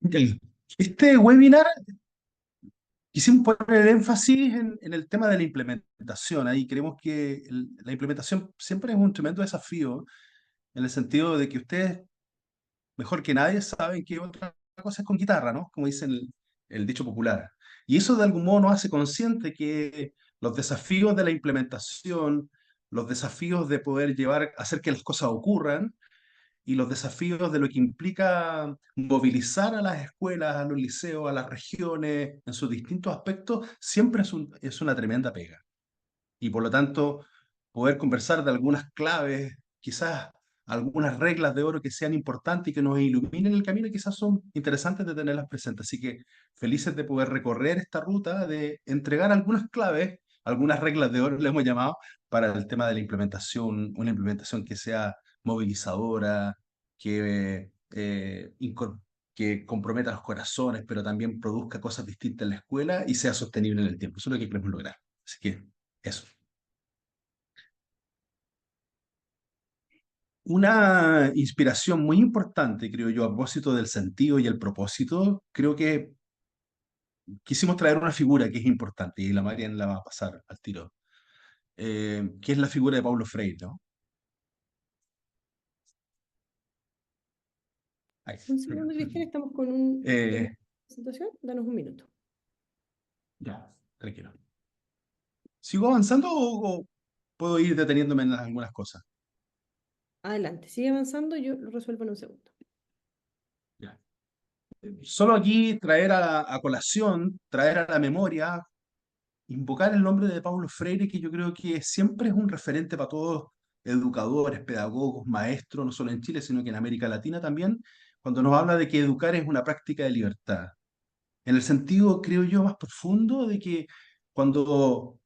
Ok. Este webinar quisimos poner énfasis en el tema de la implementación. Ahí creemos que la implementación siempre es un tremendo desafío en el sentido de que ustedes, mejor que nadie, saben que otra cosa es con guitarra, ¿no? Como dice el dicho popular. Y eso de algún modo nos hace consciente que los desafíos de la implementación, los desafíos de poder hacer que las cosas ocurran, y los desafíos de lo que implica movilizar a las escuelas, a los liceos, a las regiones, en sus distintos aspectos, siempre es una tremenda pega. Y por lo tanto, poder conversar de algunas claves, quizás algunas reglas de oro que sean importantes y que nos iluminen el camino, quizás son interesantes de tenerlas presentes. Así que felices de poder recorrer esta ruta, de entregar algunas claves, algunas reglas de oro, le hemos llamado, para el tema de la implementación, una implementación que sea movilizadora, que comprometa los corazones, pero también produzca cosas distintas en la escuela y sea sostenible en el tiempo. Eso es lo que queremos lograr. Así que eso. Una inspiración muy importante, creo yo, a propósito del sentido y el propósito, creo que quisimos traer una figura que es importante y la Marian la va a pasar al tiro, que es la figura de Paulo Freire, ¿no? Ahí. Un segundo, Cristian, estamos con un tema Eh, de presentación. Danos un minuto. ya, tranquilo. ¿Sigo avanzando o puedo ir deteniéndome en algunas cosas? Adelante, sigue avanzando, yo lo resuelvo en un segundo. Ya. Solo aquí traer a colación, traer a la memoria, invocar el nombre de Paulo Freire, que yo creo que siempre es un referente para todos educadores, pedagogos, maestros, no solo en Chile, sino que en América Latina también, cuando nos habla de que educar es una práctica de libertad. En el sentido, creo yo, más profundo de que cuando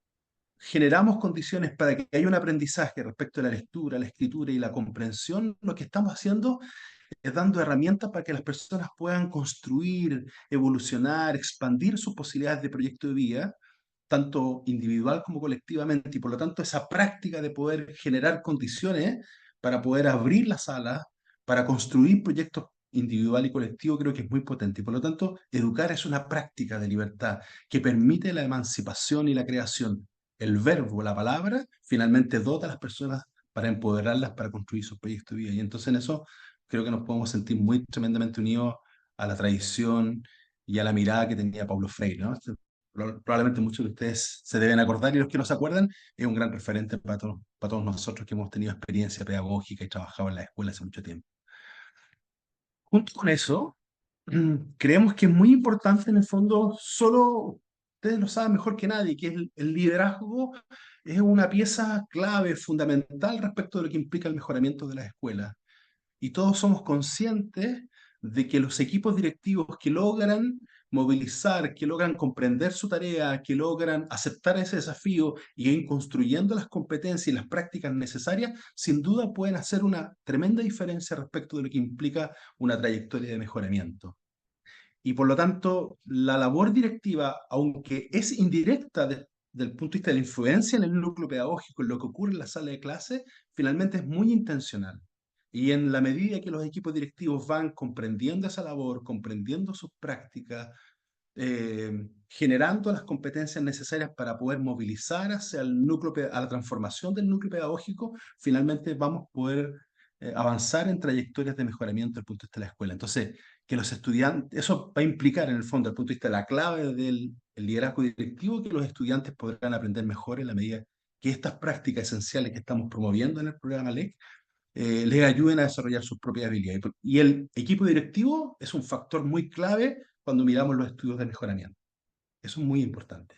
generamos condiciones para que haya un aprendizaje respecto a la lectura, la escritura y la comprensión, lo que estamos haciendo es dando herramientas para que las personas puedan construir, evolucionar, expandir sus posibilidades de proyecto de vida, tanto individual como colectivamente, y por lo tanto esa práctica de poder generar condiciones para poder abrir las alas, para construir proyectos individual y colectivo, creo que es muy potente. Y por lo tanto, educar es una práctica de libertad que permite la emancipación y la creación. El verbo, la palabra, finalmente dota a las personas para empoderarlas, para construir sus proyectos de vida. Y entonces en eso creo que nos podemos sentir muy tremendamente unidos a la tradición y a la mirada que tenía Paulo Freire, ¿no? Probablemente muchos de ustedes se deben acordar y los que no se acuerdan, es un gran referente para todos nosotros que hemos tenido experiencia pedagógica y trabajado en la escuela hace mucho tiempo. Junto con eso, creemos que es muy importante en el fondo, solo ustedes lo saben mejor que nadie, que el liderazgo es una pieza clave, fundamental respecto de lo que implica el mejoramiento de las escuelas. Y todos somos conscientes de que los equipos directivos que logran movilizar, que logran comprender su tarea, que logran aceptar ese desafío y ir construyendo las competencias y las prácticas necesarias, sin duda pueden hacer una tremenda diferencia respecto de lo que implica una trayectoria de mejoramiento. Y por lo tanto, la labor directiva, aunque es indirecta desde el punto de vista de la influencia en el núcleo pedagógico, en lo que ocurre en la sala de clase, finalmente es muy intencional. Y en la medida que los equipos directivos van comprendiendo esa labor, comprendiendo sus prácticas, generando las competencias necesarias para poder movilizar hacia el núcleo, a la transformación del núcleo pedagógico, finalmente vamos a poder avanzar en trayectorias de mejoramiento desde el punto de vista de la escuela. Entonces, que los estudiantes, eso va a implicar en el fondo, desde el punto de vista de la clave del el liderazgo directivo, que los estudiantes podrán aprender mejor en la medida que estas prácticas esenciales que estamos promoviendo en el programa LEC les ayuden a desarrollar sus propias habilidades. Y el equipo directivo es un factor muy clave cuando miramos los estudios de mejoramiento. Eso es muy importante.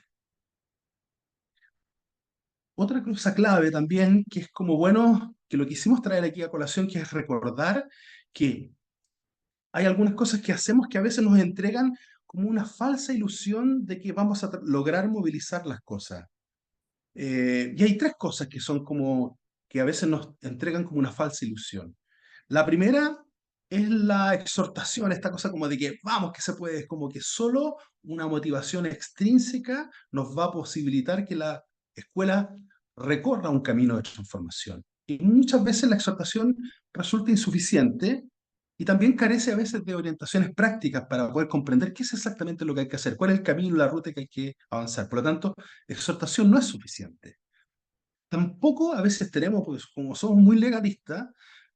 Otra cosa clave también, que es como bueno, que lo quisimos traer aquí a colación, que es recordar que hay algunas cosas que hacemos que a veces nos entregan como una falsa ilusión de que vamos a lograr movilizar las cosas. Y hay tres cosas que son como que a veces nos entregan como una falsa ilusión. La primera es la exhortación, esta cosa como de que vamos, que se puede, es como que solo una motivación extrínseca nos va a posibilitar que la escuela recorra un camino de transformación. Y muchas veces la exhortación resulta insuficiente Y también carece a veces de orientaciones prácticas para poder comprender qué es exactamente lo que hay que hacer, cuál es el camino, la ruta que hay que avanzar. Por lo tanto, exhortación no es suficiente. Tampoco a veces tenemos, pues, como somos muy legalistas,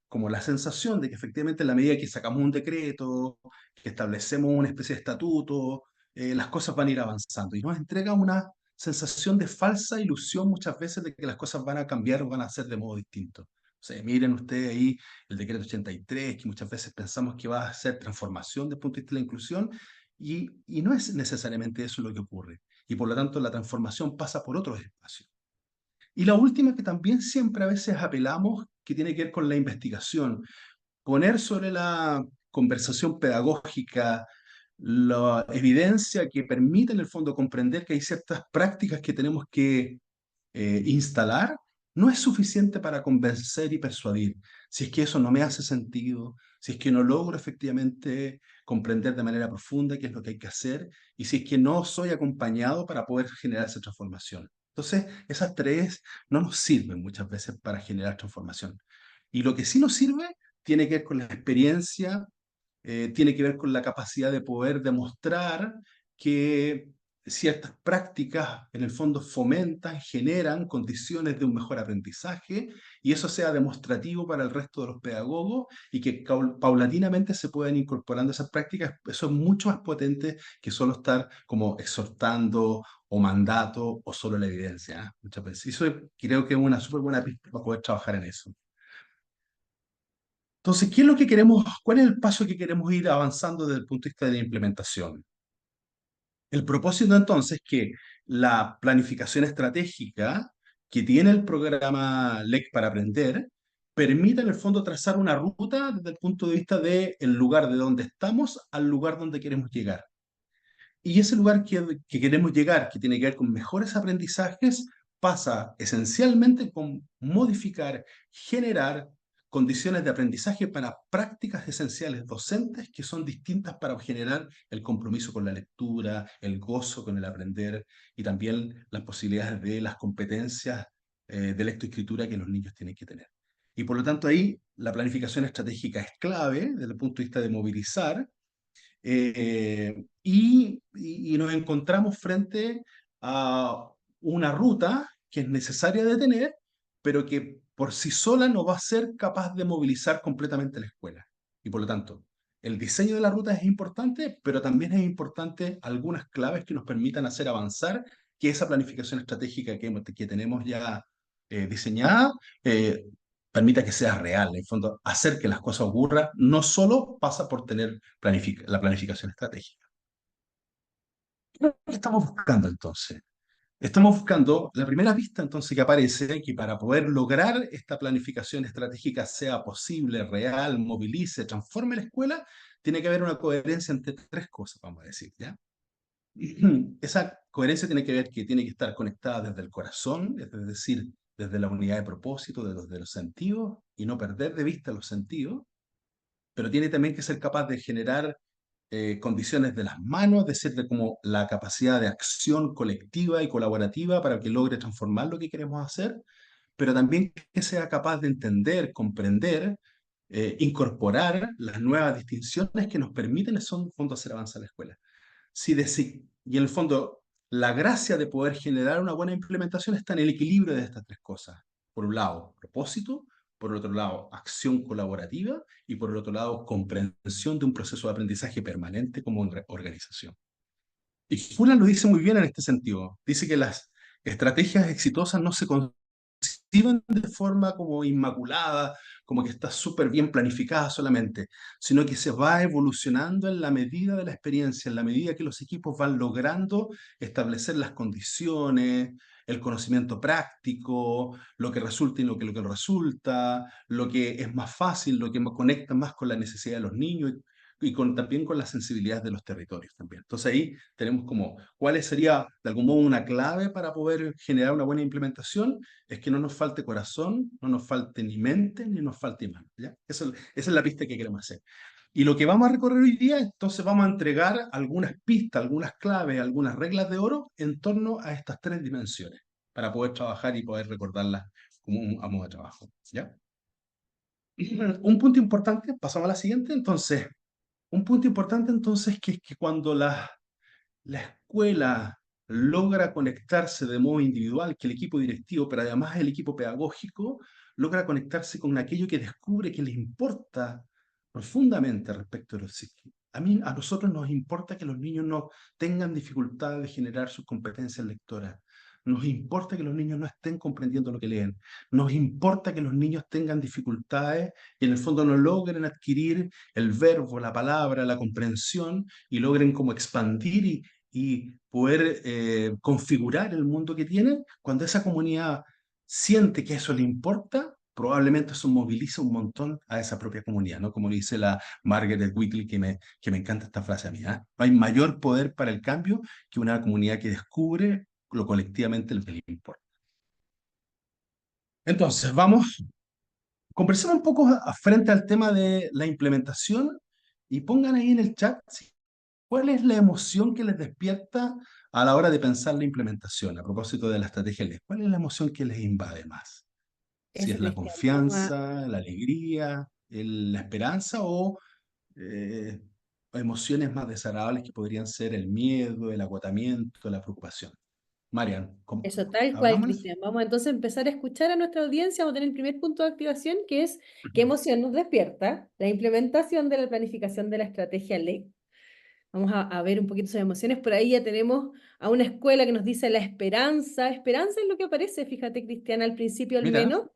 como la sensación de que efectivamente en la medida que sacamos un decreto, que establecemos una especie de estatuto, las cosas van a ir avanzando. Y nos entrega una sensación de falsa ilusión muchas veces de que las cosas van a cambiar o van a ser de modo distinto. O sea, miren ustedes ahí el decreto 83, que muchas veces pensamos que va a ser transformación desde el punto de vista de la inclusión, y no es necesariamente eso lo que ocurre. Y por lo tanto la transformación pasa por otros espacios. Y la última que también siempre a veces apelamos, que tiene que ver con la investigación, poner sobre la conversación pedagógica la evidencia que permite en el fondo comprender que hay ciertas prácticas que tenemos que instalar, no es suficiente para convencer y persuadir. Si es que eso no me hace sentido, si es que no logro efectivamente comprender de manera profunda qué es lo que hay que hacer, y si es que no soy acompañado para poder generar esa transformación. Entonces, esas tres no nos sirven muchas veces para generar transformación. Y lo que sí nos sirve tiene que ver con la experiencia, tiene que ver con la capacidad de poder demostrar que ciertas prácticas en el fondo fomentan, generan condiciones de un mejor aprendizaje, y eso sea demostrativo para el resto de los pedagogos y que paulatinamente se puedan incorporando esas prácticas. Eso es mucho más potente que solo estar como exhortando o mandato o solo la evidencia, ¿eh? Muchas veces. Y eso creo que es una súper buena pista para poder trabajar en eso. Entonces, ¿qué es lo que queremos? ¿Cuál es el paso que queremos ir avanzando desde el punto de vista de la implementación? El propósito entonces es que la planificación estratégica que tiene el programa LEC para aprender permita en el fondo trazar una ruta desde el punto de vista del lugar de donde estamos al lugar donde queremos llegar. Y ese lugar que queremos llegar, que tiene que ver con mejores aprendizajes, pasa esencialmente con modificar, generar condiciones de aprendizaje para prácticas esenciales docentes que son distintas para generar el compromiso con la lectura, el gozo con el aprender y también las posibilidades de las competencias de lectoescritura que los niños tienen que tener. Y por lo tanto ahí la planificación estratégica es clave desde el punto de vista de movilizar, y nos encontramos frente a una ruta que es necesaria de tener, pero que por sí sola no va a ser capaz de movilizar completamente la escuela. Y por lo tanto, el diseño de la ruta es importante, pero también es importante algunas claves que nos permitan hacer avanzar que esa planificación estratégica que tenemos ya diseñada permita que sea real. En el fondo, hacer que las cosas ocurran no solo pasa por tener la planificación estratégica. ¿Qué estamos buscando entonces? Estamos buscando la primera pista entonces que aparece, que para poder lograr esta planificación estratégica sea posible, real, movilice, transforme la escuela, tiene que haber una coherencia entre tres cosas, vamos a decir, ¿ya? Esa coherencia tiene que ver que tiene que estar conectada desde el corazón, es decir, desde la unidad de propósito, desde los sentidos, y no perder de vista los sentidos, pero tiene también que ser capaz de generar condiciones de las manos, es decir, de como la capacidad de acción colectiva y colaborativa para que logre transformar lo que queremos hacer, pero también que sea capaz de entender, comprender, incorporar las nuevas distinciones que nos permiten, son, en el fondo, hacer avanzar la escuela. Y en el fondo, la gracia de poder generar una buena implementación está en el equilibrio de estas tres cosas. Por un lado, propósito; por el otro lado, acción colaborativa; y por el otro lado, comprensión de un proceso de aprendizaje permanente como organización. Y Fuller lo dice muy bien en este sentido. Dice que las estrategias exitosas no se conciben de forma como inmaculada, como que está súper bien planificada solamente, sino que se va evolucionando en la medida de la experiencia, en la medida que los equipos van logrando establecer las condiciones, el conocimiento práctico, lo que resulta y lo que no resulta, lo que es más fácil, lo que conecta más con la necesidad de los niños y también con las sensibilidades de los territorios también. Entonces ahí tenemos como cuál sería de algún modo una clave para poder generar una buena implementación, es que no nos falte corazón, no nos falte ni mente, ni nos falte mano, ¿ya? Esa es la pista que queremos hacer. Y lo que vamos a recorrer hoy día, entonces vamos a entregar algunas pistas, algunas claves, algunas reglas de oro en torno a estas tres dimensiones, para poder trabajar y poder recordarlas como a modo de trabajo, ¿ya? Un punto importante, pasamos a la siguiente, entonces, un punto importante entonces que es que cuando la escuela logra conectarse de modo individual, que el equipo directivo, pero además el equipo pedagógico, logra conectarse con aquello que descubre que les importa profundamente respecto de los psiquis. A nosotros nos importa que los niños no tengan dificultad de generar sus competencias lectoras. Nos importa que los niños no estén comprendiendo lo que leen. Nos importa que los niños tengan dificultades y en el fondo no logren adquirir el verbo, la palabra, la comprensión y logren como expandir y poder configurar el mundo que tienen. Cuando esa comunidad siente que eso le importa, probablemente eso moviliza un montón a esa propia comunidad, ¿no? Como dice la Margaret Whitley, que me encanta esta frase a mí, ¿ah? No hay mayor poder para el cambio que una comunidad que descubre lo colectivamente lo que le importa. Entonces, conversemos un poco frente al tema de la implementación y pongan ahí en el chat cuál es la emoción que les despierta a la hora de pensar la implementación, a propósito de la estrategia LES. ¿Cuál es la emoción que les invade más? Si Eso, es la Cristian. Vamos a, confianza, la alegría, la esperanza o eh, emociones más desagradables que podrían ser el miedo, el agotamiento, la preocupación. Marian, eso, tal cual, ¿hablamos? Cristian. Vamos entonces a empezar a escuchar a nuestra audiencia. Vamos a tener el primer punto de activación, que es qué emoción nos despierta la implementación de la planificación de la estrategia LEC. Vamos a ver un poquito esas emociones. Por ahí ya tenemos a una escuela que nos dice la esperanza. Esperanza es lo que aparece, fíjate, Cristian, al principio al Mira, menos.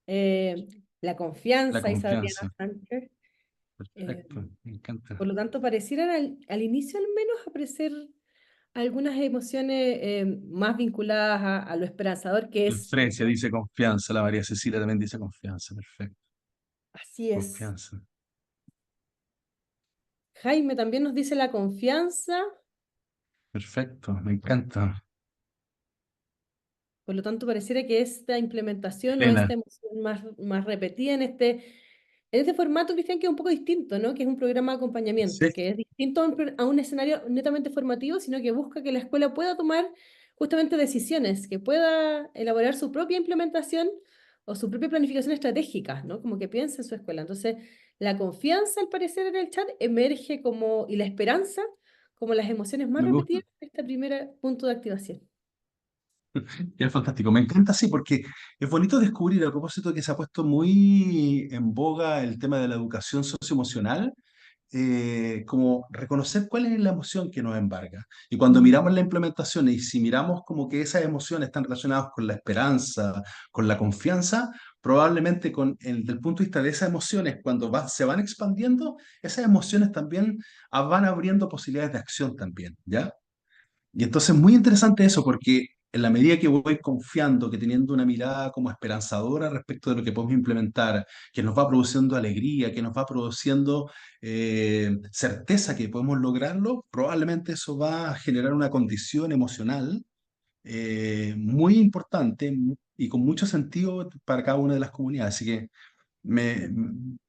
Eh, la la confianza, dice Adriana confianza. Sánchez. Eh, Perfecto, me encanta. por lo tanto, parecieran al inicio al menos aparecer algunas emociones más vinculadas a lo esperanzador que es. Frecia dice confianza, la María Cecilia también dice confianza, perfecto. Así es. Confianza, Jaime también nos dice la confianza. perfecto, me encanta. Por lo tanto, pareciera que esta implementación o esta Elena, emoción más repetida en este formato, Cristian, que es un poco distinto, ¿no? Que es un programa de sí, acompañamiento, que es distinto a un escenario netamente formativo, sino que busca que la escuela pueda tomar justamente decisiones, que pueda elaborar su propia implementación o su propia planificación estratégica, ¿no? Como que piense en su escuela. Entonces, la confianza, al parecer, en el chat emerge como, y la esperanza como las emociones más me gusta. repetidas de este primer punto de activación. Y es fantástico, me encanta, sí, porque es bonito descubrir a propósito que se ha puesto muy en boga el tema de la educación socioemocional, como reconocer cuál es la emoción que nos embarga. Y cuando miramos la implementación y si miramos como que esas emociones están relacionadas con la esperanza, con la confianza, probablemente del punto de vista de esas emociones, cuando se van expandiendo, esas emociones también van abriendo posibilidades de acción también, ¿ya? Y entonces muy interesante eso, porque en la medida que voy confiando, que teniendo una mirada como esperanzadora respecto de lo que podemos implementar, que nos va produciendo alegría, que nos va produciendo certeza que podemos lograrlo, probablemente eso va a generar una condición emocional muy importante y con mucho sentido para cada una de las comunidades. Así que me,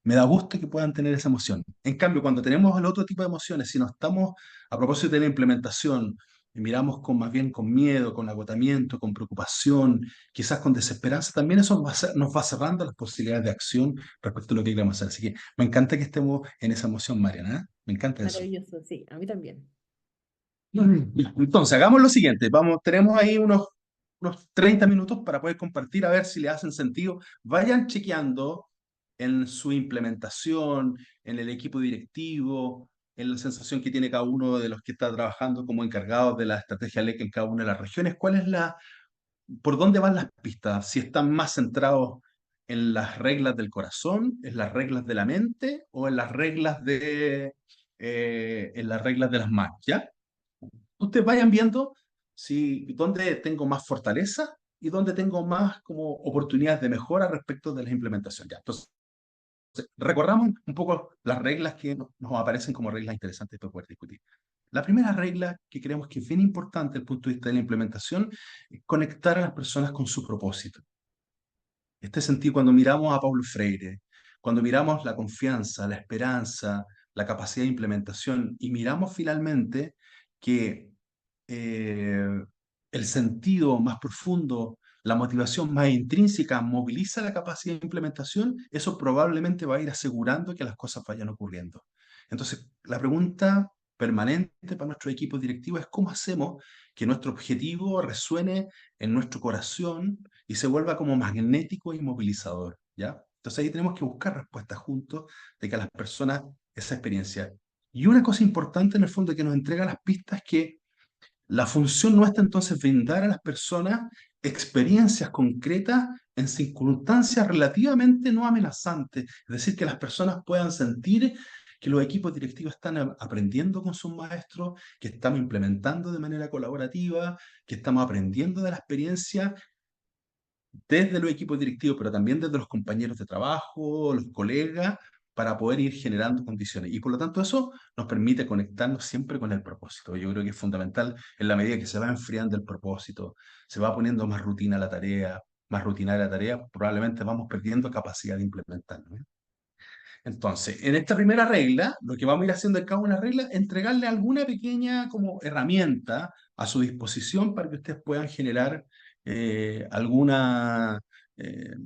me da gusto que puedan tener esa emoción. En cambio, cuando tenemos el otro tipo de emociones, si no estamos a propósito de la implementación, y miramos más bien con miedo, con agotamiento, con preocupación, quizás con desesperanza, también eso nos va cerrando las posibilidades de acción respecto a lo que queremos hacer. Así que me encanta que estemos en esa emoción, Mariana. ¿Eh? Me encanta eso. Maravilloso, sí, a mí también. Ya, entonces, hagamos lo siguiente. Tenemos ahí unos 30 minutos para poder compartir, a ver si le hacen sentido. Vayan chequeando en su implementación, en el equipo directivo, en la sensación que tiene cada uno de los que está trabajando como encargados de la estrategia LEC en cada una de las regiones. ¿Por dónde van las pistas? Si están más centrados en las reglas del corazón, en las reglas de la mente o en las reglas de las manos, ¿ya? Ustedes vayan viendo dónde tengo más fortaleza y dónde tengo más como oportunidades de mejora respecto de la implementación. Ya, entonces, recorramos un poco las reglas que nos aparecen como reglas interesantes para poder discutir. La primera regla que creemos que es bien importante desde el punto de vista de la implementación es conectar a las personas con su propósito. En este sentido, cuando miramos a Paulo Freire, cuando miramos la confianza, la esperanza, la capacidad de implementación y miramos finalmente que el sentido más profundo la motivación más intrínseca moviliza la capacidad de implementación, eso probablemente va a ir asegurando que las cosas vayan ocurriendo. Entonces, la pregunta permanente para nuestro equipo directivo es cómo hacemos que nuestro objetivo resuene en nuestro corazón y se vuelva como magnético y movilizador, ¿ya? Entonces ahí tenemos que buscar respuestas juntos de que a las personas esa experiencia. Y una cosa importante en el fondo que nos entrega las pistas es que la función nuestra entonces es brindar a las personas experiencias concretas en circunstancias relativamente no amenazantes, es decir, que las personas puedan sentir que los equipos directivos están aprendiendo con sus maestros, que estamos implementando de manera colaborativa, que estamos aprendiendo de la experiencia desde los equipos directivos, pero también desde los compañeros de trabajo, los colegas, para poder ir generando condiciones. Y por lo tanto eso nos permite conectarnos siempre con el propósito. Yo creo que es fundamental en la medida que se va enfriando el propósito, se va poniendo más rutina la tarea, más rutinaria la tarea, probablemente vamos perdiendo capacidad de implementarlo, ¿eh? Entonces, en esta primera regla, lo que vamos a ir haciendo en cada una regla, entregarle alguna pequeña como herramienta a su disposición para que ustedes puedan generar alguna, eh,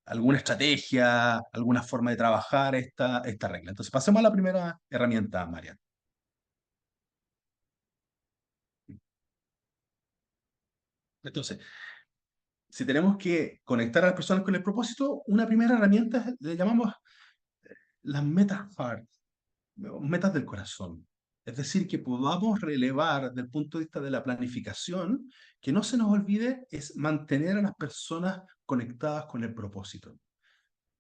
alguna estrategia, alguna forma de trabajar esta regla. Entonces, pasemos a la primera herramienta, Marian. Entonces, si tenemos que conectar a las personas con el propósito, una primera herramienta le llamamos las metas hard, metas del corazón. Es decir, que podamos relevar desde el punto de vista de la planificación, que no se nos olvide es mantener a las personas conectadas con el propósito.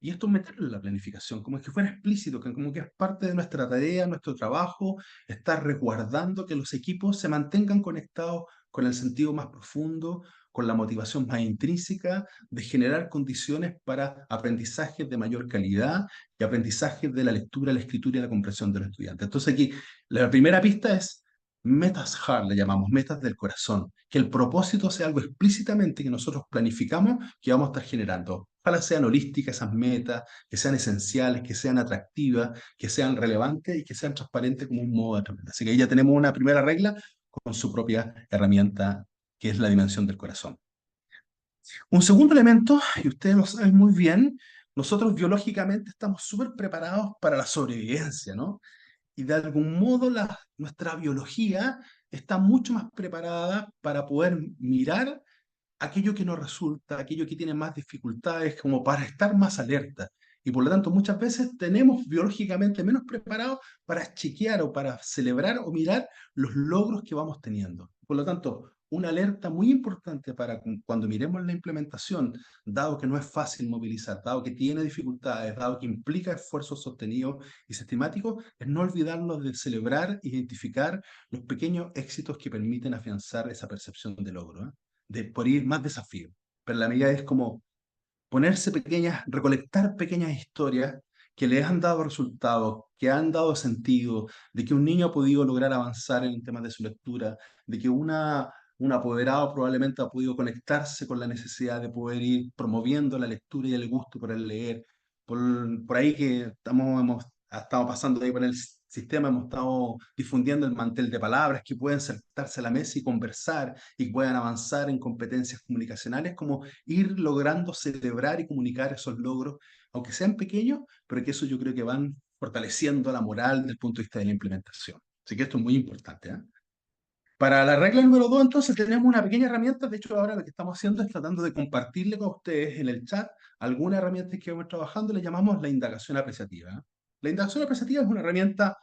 Y esto meterlo en la planificación, como que fuera explícito, que como que es parte de nuestra tarea, nuestro trabajo, estar resguardando que los equipos se mantengan conectados con el sentido más profundo, con la motivación más intrínseca de generar condiciones para aprendizajes de mayor calidad y aprendizajes de la lectura, la escritura y la comprensión de los estudiantes. Entonces aquí la primera pista es metas hard, le llamamos metas del corazón, que el propósito sea algo explícitamente que nosotros planificamos que vamos a estar generando. Ojalá sean holísticas esas metas, que sean esenciales, que sean atractivas, que sean relevantes y que sean transparentes como un modo de aprender. Así que ahí ya tenemos una primera regla con su propia herramienta, que es la dimensión del corazón. Un segundo elemento, y ustedes lo saben muy bien, nosotros biológicamente estamos súper preparados para la sobrevivencia, ¿no? Y de algún modo nuestra biología está mucho más preparada para poder mirar aquello que no resulta, aquello que tiene más dificultades, como para estar más alerta. Y por lo tanto, muchas veces tenemos biológicamente menos preparados para chequear o para celebrar o mirar los logros que vamos teniendo. Por lo tanto, una alerta muy importante para cuando miremos la implementación, dado que no es fácil movilizar, dado que tiene dificultades, dado que implica esfuerzos sostenidos y sistemáticos, es no olvidarnos de celebrar, identificar los pequeños éxitos que permiten afianzar esa percepción de logro, ¿eh? De por ir más desafío. Pero la medida es como ponerse pequeñas, recolectar pequeñas historias que les han dado resultados, que han dado sentido, de que un niño ha podido lograr avanzar en temas de su lectura, de que un apoderado probablemente ha podido conectarse con la necesidad de poder ir promoviendo la lectura y el gusto por el leer. Por ahí que hemos estado pasando ahí por el sistema, hemos estado difundiendo el mantel de palabras que pueden sentarse a la mesa y conversar y puedan avanzar en competencias comunicacionales, como ir logrando celebrar y comunicar esos logros, aunque sean pequeños, pero que eso yo creo que van fortaleciendo la moral desde el punto de vista de la implementación. Así que esto es muy importante, ¿eh? Para la regla número 2, entonces, tenemos una pequeña herramienta. De hecho, ahora lo que estamos haciendo es tratando de compartirle con ustedes en el chat algunas herramientas que vamos trabajando, le llamamos la indagación apreciativa, ¿eh? La indagación apreciativa es una herramienta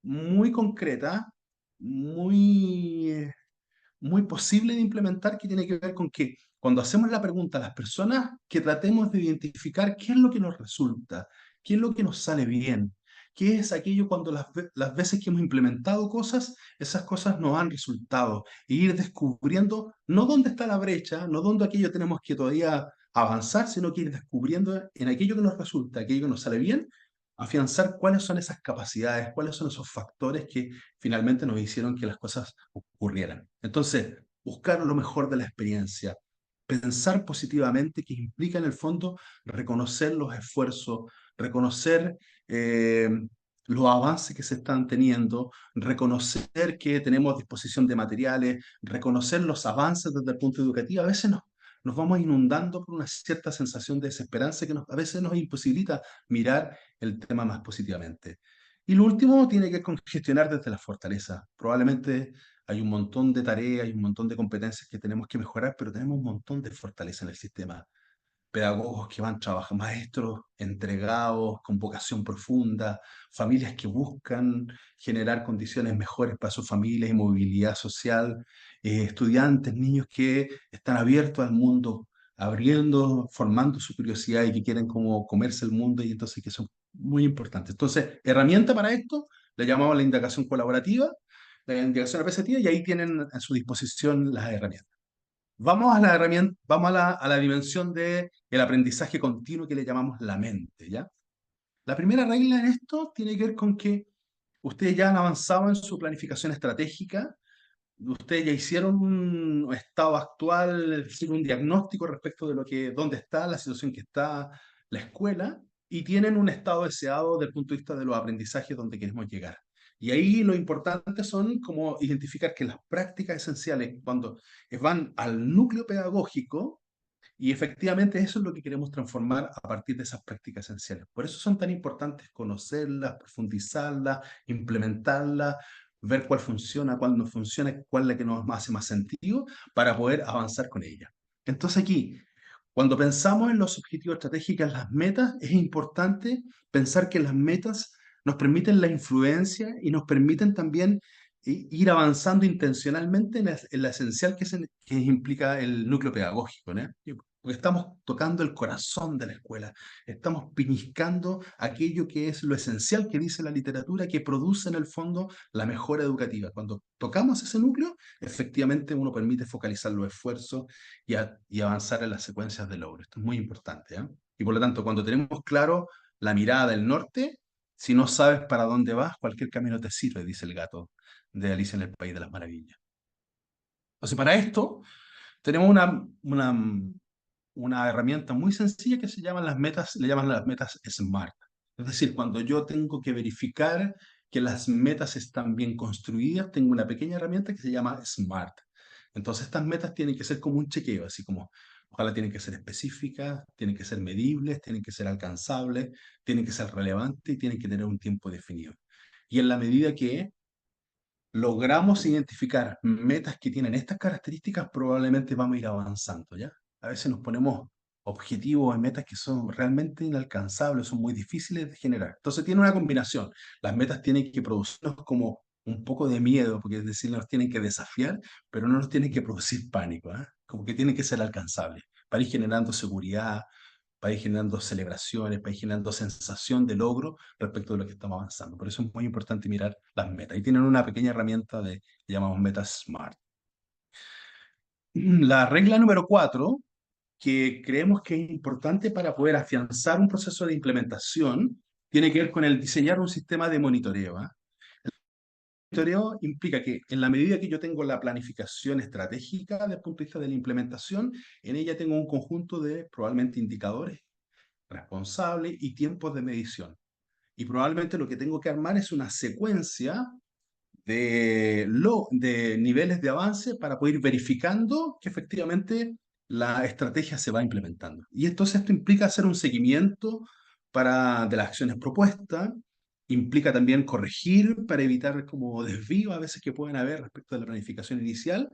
muy concreta, muy muy posible de implementar, que tiene que ver con que cuando hacemos la pregunta a las personas, que tratemos de identificar qué es lo que nos resulta, qué es lo que nos sale bien, qué es aquello cuando las veces que hemos implementado cosas, esas cosas nos han resultado, e ir descubriendo no dónde está la brecha, no dónde aquello tenemos que todavía avanzar, sino que ir descubriendo en aquello que nos resulta, aquello que nos sale bien, afianzar cuáles son esas capacidades, cuáles son esos factores que finalmente nos hicieron que las cosas ocurrieran. Entonces, buscar lo mejor de la experiencia, pensar positivamente, que implica en el fondo reconocer los esfuerzos, reconocer los avances que se están teniendo, reconocer que tenemos disposición de materiales, reconocer los avances desde el punto educativo. A veces nos vamos inundando por una cierta sensación de desesperanza que a veces nos imposibilita mirar el tema más positivamente. Y lo último tiene que ver con gestionar desde la fortaleza. Probablemente hay un montón de tareas, hay un montón de competencias que tenemos que mejorar, pero tenemos un montón de fortaleza en el sistema. Pedagogos que van trabajando, maestros entregados, con vocación profunda, familias que buscan generar condiciones mejores para sus familias y movilidad social, estudiantes, niños que están abiertos al mundo, abriendo, formando su curiosidad y que quieren como comerse el mundo y entonces que son muy importantes. Entonces, herramienta para esto, le llamamos la indagación colaborativa, la indagación apreciativa y ahí tienen a su disposición las herramientas. Vamos a la herramienta, vamos a la dimensión del aprendizaje continuo que le llamamos la mente, ¿ya? La primera regla en esto tiene que ver con que ustedes ya han avanzado en su planificación estratégica, ustedes ya hicieron un estado actual, es decir, un diagnóstico respecto de dónde está la situación que está la escuela, y tienen un estado deseado desde el punto de vista de los aprendizajes donde queremos llegar. Y ahí lo importante son como identificar que las prácticas esenciales, cuando van al núcleo pedagógico, y efectivamente eso es lo que queremos transformar a partir de esas prácticas esenciales. Por eso son tan importantes conocerlas, profundizarlas, implementarlas, ver cuál funciona, cuál no funciona, cuál es la que nos hace más sentido para poder avanzar con ella. Entonces aquí, cuando pensamos en los objetivos estratégicos, las metas, es importante pensar que las metas nos permiten la influencia y nos permiten también ir avanzando intencionalmente en la esencial que implica el núcleo pedagógico, ¿no? Porque estamos tocando el corazón de la escuela, estamos piniscando aquello que es lo esencial que dice la literatura, que produce en el fondo la mejora educativa. Cuando tocamos ese núcleo, efectivamente uno permite focalizar los esfuerzos y avanzar en las secuencias de logro. Esto es muy importante, ¿eh? Y por lo tanto, cuando tenemos claro la mirada del norte, si no sabes para dónde vas, cualquier camino te sirve, dice el gato de Alicia en el País de las Maravillas. Entonces, para esto, tenemos una herramienta muy sencilla que se llaman las metas, le llaman las metas SMART. Es decir, cuando yo tengo que verificar que las metas están bien construidas, tengo una pequeña herramienta que se llama SMART. Entonces, estas metas tienen que ser como un chequeo, así como, ojalá tienen que ser específicas, tienen que ser medibles, tienen que ser alcanzables, tienen que ser relevantes y tienen que tener un tiempo definido. Y en la medida que logramos identificar metas que tienen estas características, probablemente vamos a ir avanzando, ¿ya? A veces nos ponemos objetivos y metas que son realmente inalcanzables, son muy difíciles de generar. Entonces tiene una combinación. Las metas tienen que producirnos como un poco de miedo, porque es decir, nos tienen que desafiar, pero no nos tienen que producir pánico, ¿eh? Como que tienen que ser alcanzables, para ir generando seguridad, para ir generando celebraciones, para ir generando sensación de logro respecto de lo que estamos avanzando. Por eso es muy importante mirar las metas. Y tienen una pequeña herramienta que llamamos Metas Smart. La regla número 4, que creemos que es importante para poder afianzar un proceso de implementación, tiene que ver con el diseñar un sistema de monitoreo, ¿eh? El monitoreo implica que en la medida que yo tengo la planificación estratégica desde el punto de vista de la implementación, en ella tengo un conjunto de probablemente indicadores responsables y tiempos de medición. Y probablemente lo que tengo que armar es una secuencia de niveles de avance para poder ir verificando que efectivamente la estrategia se va implementando. Y entonces esto implica hacer un seguimiento de las acciones propuestas, implica también corregir para evitar como desvíos a veces que pueden haber respecto de la planificación inicial,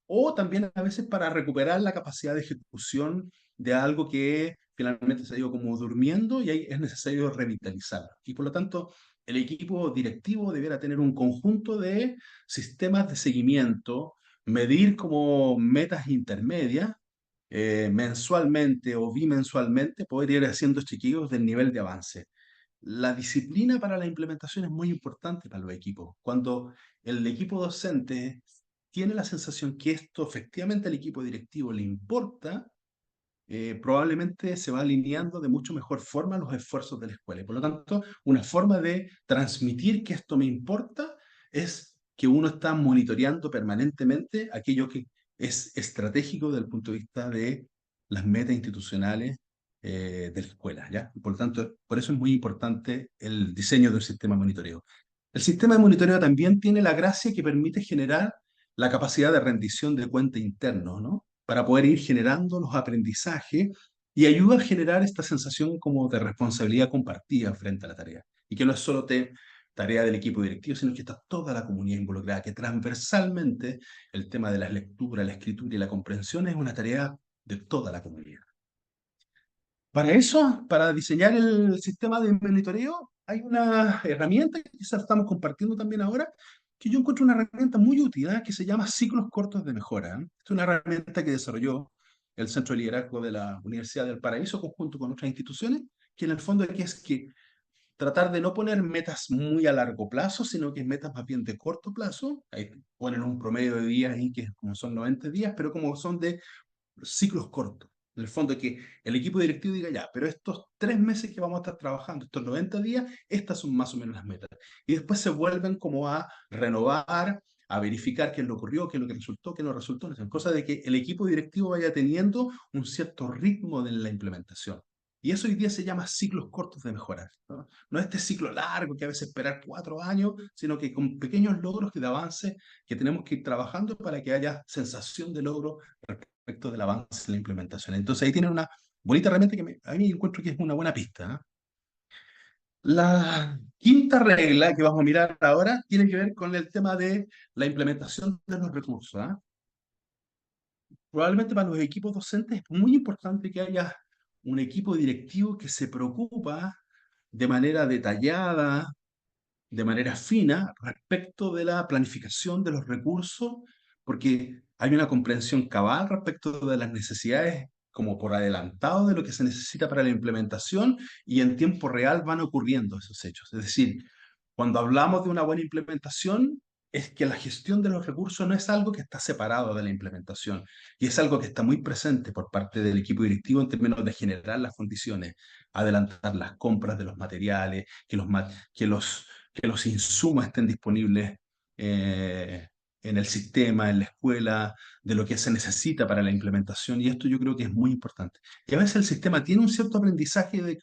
o también a veces para recuperar la capacidad de ejecución de algo que finalmente se ha ido como durmiendo y ahí es necesario revitalizarlo. Y por lo tanto, el equipo directivo debiera tener un conjunto de sistemas de seguimiento, medir como metas intermedias, mensualmente o bimensualmente, poder ir haciendo chequeos del nivel de avance. La disciplina para la implementación es muy importante para los equipos. Cuando el equipo docente tiene la sensación que esto efectivamente al equipo directivo le importa, probablemente se va alineando de mucho mejor forma los esfuerzos de la escuela. Y por lo tanto, una forma de transmitir que esto me importa es que uno está monitoreando permanentemente aquello que es estratégico desde el punto de vista de las metas institucionales de la escuela, ¿ya? Y por lo tanto, por eso es muy importante el diseño del sistema de monitoreo. El sistema de monitoreo también tiene la gracia que permite generar la capacidad de rendición de cuenta interno, ¿no? para poder ir generando los aprendizajes y ayuda a generar esta sensación como de responsabilidad compartida frente a la tarea. Y que no es solo tarea del equipo directivo, sino que está toda la comunidad involucrada, que transversalmente el tema de la lectura, la escritura y la comprensión es una tarea de toda la comunidad. Para eso, para diseñar el sistema de monitoreo, hay una herramienta que quizás estamos compartiendo también ahora, que yo encuentro una herramienta muy útil, ¿eh? Que se llama ciclos cortos de mejora. Es una herramienta que desarrolló el Centro de Liderazgo de la Universidad del Paraíso, conjunto con otras instituciones, que en el fondo es que tratar de no poner metas muy a largo plazo, sino que metas más bien de corto plazo. Ahí ponen un promedio de días ahí que como son 90 días, pero como son de ciclos cortos. En el fondo, que el equipo directivo diga, ya, pero estos 3 meses que vamos a estar trabajando, estos 90 días, estas son más o menos las metas. Y después se vuelven como a renovar, a verificar qué es lo que ocurrió, qué es lo que resultó, qué no resultó. Es cosa de que el equipo directivo vaya teniendo un cierto ritmo de la implementación. Y eso hoy día se llama ciclos cortos de mejorar. ¿No? No este ciclo largo que a veces esperar 4 años, sino que con pequeños logros de avance que tenemos que ir trabajando para que haya sensación de logro respecto del avance en la implementación. Entonces ahí tienen una bonita herramienta que a mí encuentro que es una buena pista. ¿Eh? La quinta regla que vamos a mirar ahora tiene que ver con el tema de la implementación de los recursos. ¿Eh? Probablemente para los equipos docentes es muy importante que haya un equipo directivo que se preocupa de manera detallada, de manera fina respecto de la planificación de los recursos, porque hay una comprensión cabal respecto de las necesidades como por adelantado de lo que se necesita para la implementación y en tiempo real van ocurriendo esos hechos. Es decir, cuando hablamos de una buena implementación, es que la gestión de los recursos no es algo que está separado de la implementación y es algo que está muy presente por parte del equipo directivo en términos de generar las condiciones, adelantar las compras de los materiales, que los insumos estén disponibles en el sistema, en la escuela, de lo que se necesita para la implementación, y esto yo creo que es muy importante. Y a veces el sistema tiene un cierto aprendizaje de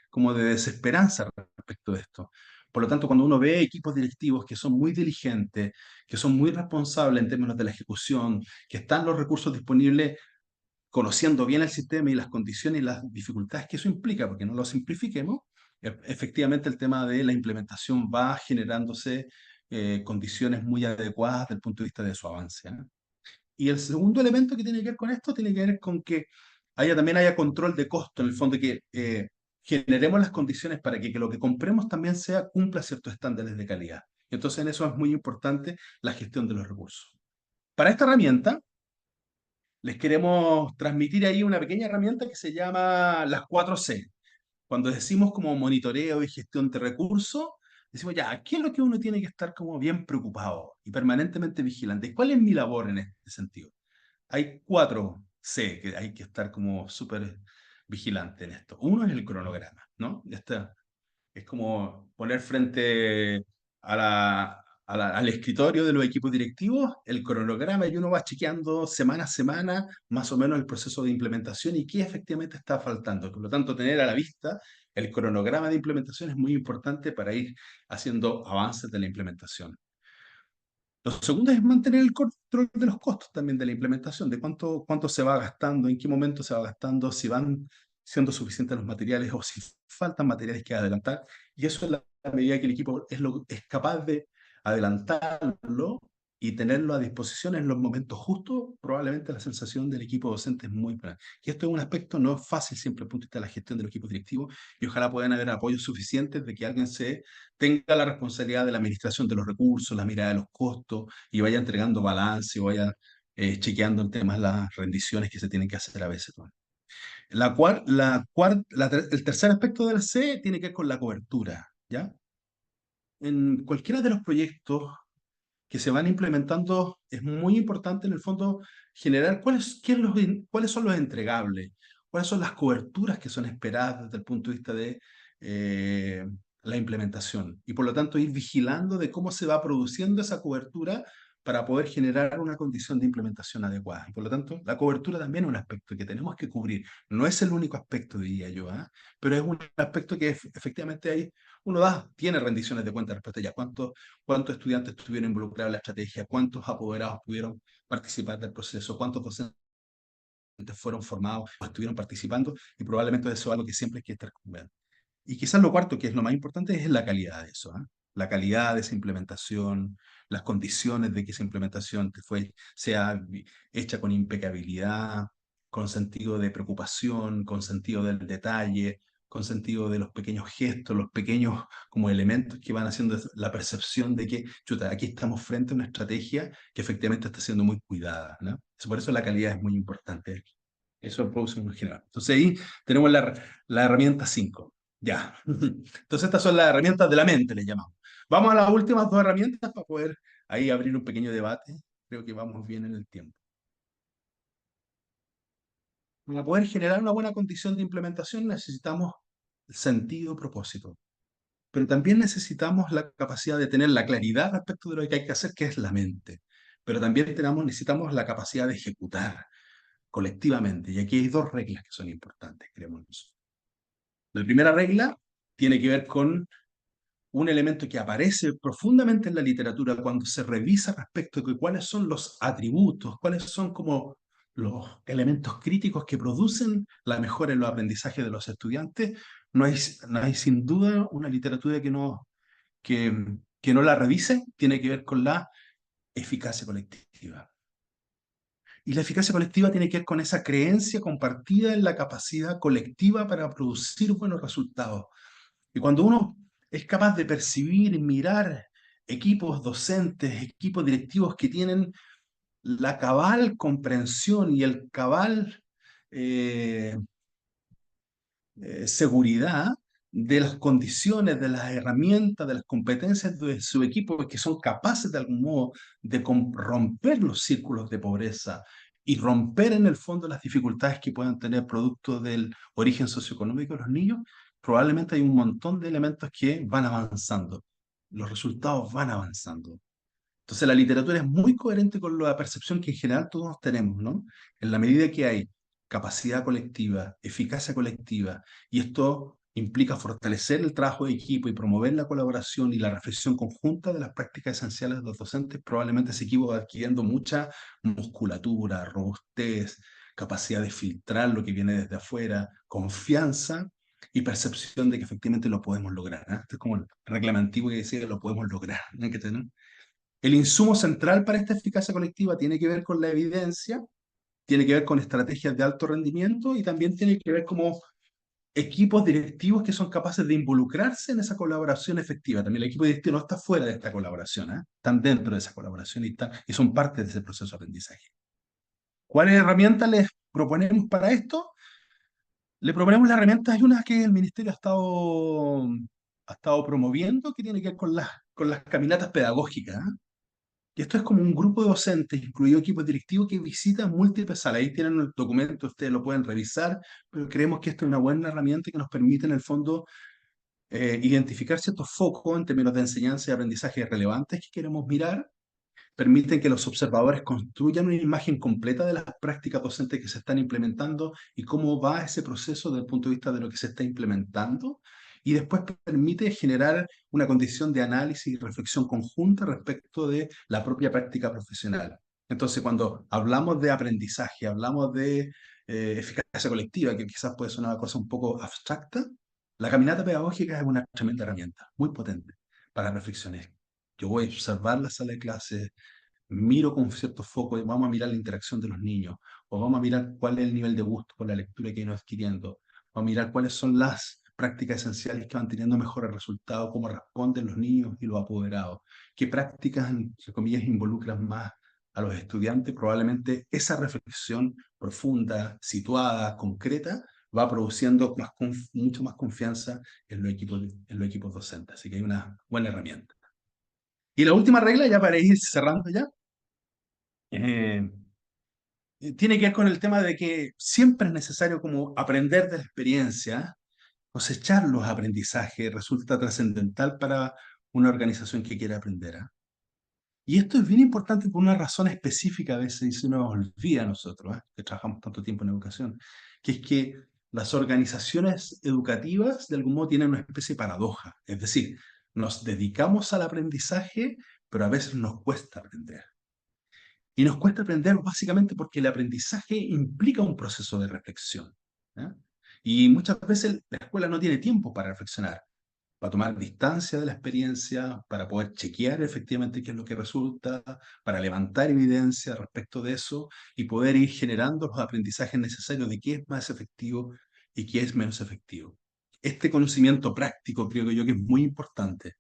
como de desesperanza respecto de esto. Por lo tanto, cuando uno ve equipos directivos que son muy diligentes, que son muy responsables en términos de la ejecución, que están los recursos disponibles, conociendo bien el sistema y las condiciones y las dificultades que eso implica, porque no lo simplifiquemos, efectivamente el tema de la implementación va generándose condiciones muy adecuadas desde el punto de vista de su avance. ¿Eh? Y el segundo elemento que tiene que ver con esto tiene que ver con que también haya control de costo, en el fondo que generemos las condiciones para que lo que compremos también cumpla ciertos estándares de calidad. Entonces en eso es muy importante la gestión de los recursos. Para esta herramienta, les queremos transmitir ahí una pequeña herramienta que se llama las 4C. Cuando decimos como monitoreo y gestión de recursos, decimos ya, ¿qué es lo que uno tiene que estar como bien preocupado y permanentemente vigilante? ¿Cuál es mi labor en este sentido? Hay 4C que hay que estar como súper vigilante en esto. Uno es el cronograma, ¿no? Es como poner frente al escritorio de los equipos directivos el cronograma y uno va chequeando semana a semana más o menos el proceso de implementación y qué efectivamente está faltando. Por lo tanto, tener a la vista el cronograma de implementación es muy importante para ir haciendo avances de la implementación. Lo segundo es mantener el control de los costos también de la implementación, de cuánto se va gastando, en qué momento se va gastando, si van siendo suficientes los materiales o si faltan materiales que adelantar. Y eso es la medida que el equipo es capaz de adelantarlo y tenerlo a disposición en los momentos justos, probablemente la sensación del equipo docente es muy buena. Y esto es un aspecto no fácil siempre desde el punto de vista de la gestión del equipo directivo y ojalá puedan haber apoyos suficientes de que alguien tenga la responsabilidad de la administración de los recursos, la mirada de los costos y vaya entregando balance o vaya chequeando en temas las rendiciones que se tienen que hacer a veces, ¿no? El tercer aspecto del C tiene que ver con la cobertura, ¿ya? En cualquiera de los proyectos que se van implementando es muy importante en el fondo generar cuáles son los entregables, cuáles son las coberturas que son esperadas desde el punto de vista de eh, la implementación y por lo tanto ir vigilando de cómo se va produciendo esa cobertura para poder generar una condición de implementación adecuada. Y por lo tanto, la cobertura también es un aspecto que tenemos que cubrir. No es el único aspecto, diría yo, ¿eh? Pero es un aspecto que efectivamente uno tiene rendiciones de cuenta respecto a ya cuántos estudiantes estuvieron involucrados en la estrategia, cuántos apoderados pudieron participar del proceso, cuántos docentes fueron formados o estuvieron participando, y probablemente eso es algo que siempre hay que estar cuidando. Y quizás lo cuarto, que es lo más importante, es la calidad de eso, ¿eh? La calidad de esa implementación, las condiciones de que esa implementación sea hecha con impecabilidad, con sentido de preocupación, con sentido del detalle, con sentido de los pequeños gestos, los pequeños como elementos que van haciendo la percepción de que, chuta, aquí estamos frente a una estrategia que efectivamente está siendo muy cuidada, ¿no? Por eso la calidad es muy importante. Eso es producción en general. Entonces ahí tenemos la herramienta 5. Ya. Entonces estas son las herramientas de la mente, le llamamos. Vamos a las últimas dos herramientas para poder ahí abrir un pequeño debate. Creo que vamos bien en el tiempo. Para poder generar una buena condición de implementación necesitamos sentido, propósito. Pero también necesitamos la capacidad de tener la claridad respecto de lo que hay que hacer, que es la mente. Pero también necesitamos la capacidad de ejecutar colectivamente. Y aquí hay dos reglas que son importantes, creemos nosotros. La primera regla tiene que ver con un elemento que aparece profundamente en la literatura cuando se revisa respecto de cuáles son los atributos, cuáles son como los elementos críticos que producen la mejora en los aprendizajes de los estudiantes. No hay sin duda una literatura que, que no la revise, tiene que ver con la eficacia colectiva. Y la eficacia colectiva tiene que ver con esa creencia compartida en la capacidad colectiva para producir buenos resultados. Y cuando uno es capaz de percibir y mirar equipos docentes, equipos directivos que tienen la cabal comprensión y el cabal eh, seguridad de las condiciones, de las herramientas, de las competencias de su equipo, que son capaces de algún modo de romper los círculos de pobreza y romper en el fondo las dificultades que puedan tener producto del origen socioeconómico de los niños, probablemente hay un montón de elementos que van avanzando. Los resultados van avanzando. Entonces la literatura es muy coherente con la percepción que en general todos tenemos, ¿no? En la medida que hay capacidad colectiva, eficacia colectiva, y esto implica fortalecer el trabajo de equipo y promover la colaboración y la reflexión conjunta de las prácticas esenciales de los docentes, probablemente ese equipo va adquiriendo mucha musculatura, robustez, capacidad de filtrar lo que viene desde afuera, confianza y percepción de que efectivamente lo podemos lograr, ¿eh? Esto es como el reglamento antiguo que decía que lo podemos lograr, ¿no? Hay que tener el insumo central para esta eficacia colectiva tiene que ver con la evidencia, tiene que ver con estrategias de alto rendimiento y también tiene que ver como equipos directivos que son capaces de involucrarse en esa colaboración efectiva. También el equipo directivo no está fuera de esta colaboración, ¿eh? Están dentro de esa colaboración y son parte de ese proceso de aprendizaje. ¿Cuáles herramientas les proponemos para esto? Le proponemos las herramientas, hay una que el Ministerio ha estado promoviendo que tiene que ver con las caminatas pedagógicas, ¿eh? Y esto es como un grupo de docentes, incluido equipos directivos, que visitan múltiples salas. Ahí tienen el documento, ustedes lo pueden revisar, pero creemos que esto es una buena herramienta que nos permite, en el fondo, identificar ciertos focos en términos de enseñanza y aprendizaje relevantes que queremos mirar. Permiten que los observadores construyan una imagen completa de las prácticas docentes que se están implementando y cómo va ese proceso desde el punto de vista de lo que se está implementando. Y después permite generar una condición de análisis y reflexión conjunta respecto de la propia práctica profesional. Entonces, cuando hablamos de aprendizaje, hablamos de eficacia colectiva, que quizás puede sonar una cosa un poco abstracta, la caminata pedagógica es una tremenda herramienta, muy potente para reflexiones. Yo voy a observar la sala de clases, miro con cierto foco, vamos a mirar la interacción de los niños, o vamos a mirar cuál es el nivel de gusto con la lectura que nos adquiriendo, vamos a mirar cuáles son las prácticas esenciales que van teniendo mejores resultados, cómo responden los niños y los apoderados, qué prácticas, entre comillas, involucran más a los estudiantes. Probablemente esa reflexión profunda, situada, concreta, va produciendo mucho más confianza en los equipos docentes. Así que hay una buena herramienta. Y la última regla, ya para ir cerrando ya, eh, tiene que ver con el tema de que siempre es necesario como aprender de la experiencia, cosechar los aprendizajes, resulta trascendental para una organización que quiere aprender, ¿ah? Y esto es bien importante por una razón específica a veces y se nos olvida a nosotros, ¿ah? Que trabajamos tanto tiempo en educación, que es que las organizaciones educativas de algún modo tienen una especie de paradoja, es decir, nos dedicamos al aprendizaje, pero a veces nos cuesta aprender. Y nos cuesta aprender básicamente porque el aprendizaje implica un proceso de reflexión. ¿Ya? Y muchas veces la escuela no tiene tiempo para reflexionar, para tomar distancia de la experiencia, para poder chequear efectivamente qué es lo que resulta, para levantar evidencia respecto de eso y poder ir generando los aprendizajes necesarios de qué es más efectivo y qué es menos efectivo. Este conocimiento práctico creo que yo que es muy importante.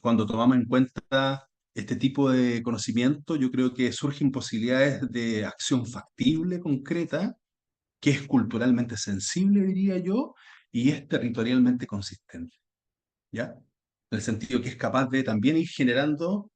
Cuando tomamos en cuenta este tipo de conocimiento, yo creo que surgen posibilidades de acción factible, concreta, que es culturalmente sensible, diría yo, y es territorialmente consistente. ¿Ya? En el sentido que es capaz de también ir generando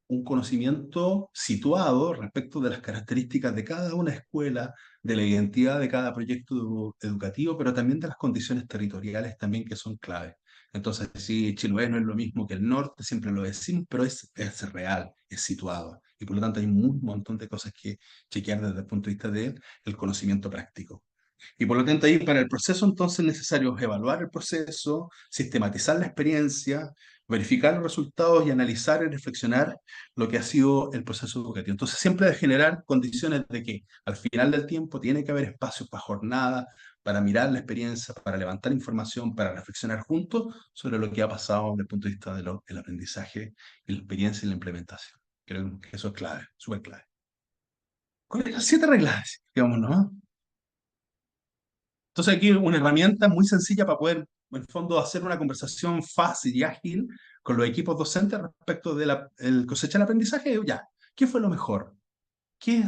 un conocimiento situado respecto de las características de cada una escuela, de la identidad de cada proyecto educativo, pero también de las condiciones territoriales también que son claves. Entonces, sí, Chiloé no es lo mismo que el norte, siempre lo decimos, pero es real, es situado. Y por lo tanto hay un montón de cosas que chequear desde el punto de vista del conocimiento práctico. Y por lo tanto, ahí para el proceso entonces es necesario evaluar el proceso, sistematizar la experiencia, verificar los resultados y analizar y reflexionar lo que ha sido el proceso educativo. Entonces, siempre de generar condiciones de que al final del tiempo tiene que haber espacios para jornada, para mirar la experiencia, para levantar información, para reflexionar juntos sobre lo que ha pasado desde el punto de vista del aprendizaje, y la experiencia y la implementación. Creo que eso es clave, súper clave. ¿Cuáles son las 7 reglas? Digamos, ¿no? Entonces aquí una herramienta muy sencilla para poder, en el fondo, hacer una conversación fácil y ágil con los equipos docentes respecto del cosechar el aprendizaje. Ya, ¿qué fue lo mejor? ¿Qué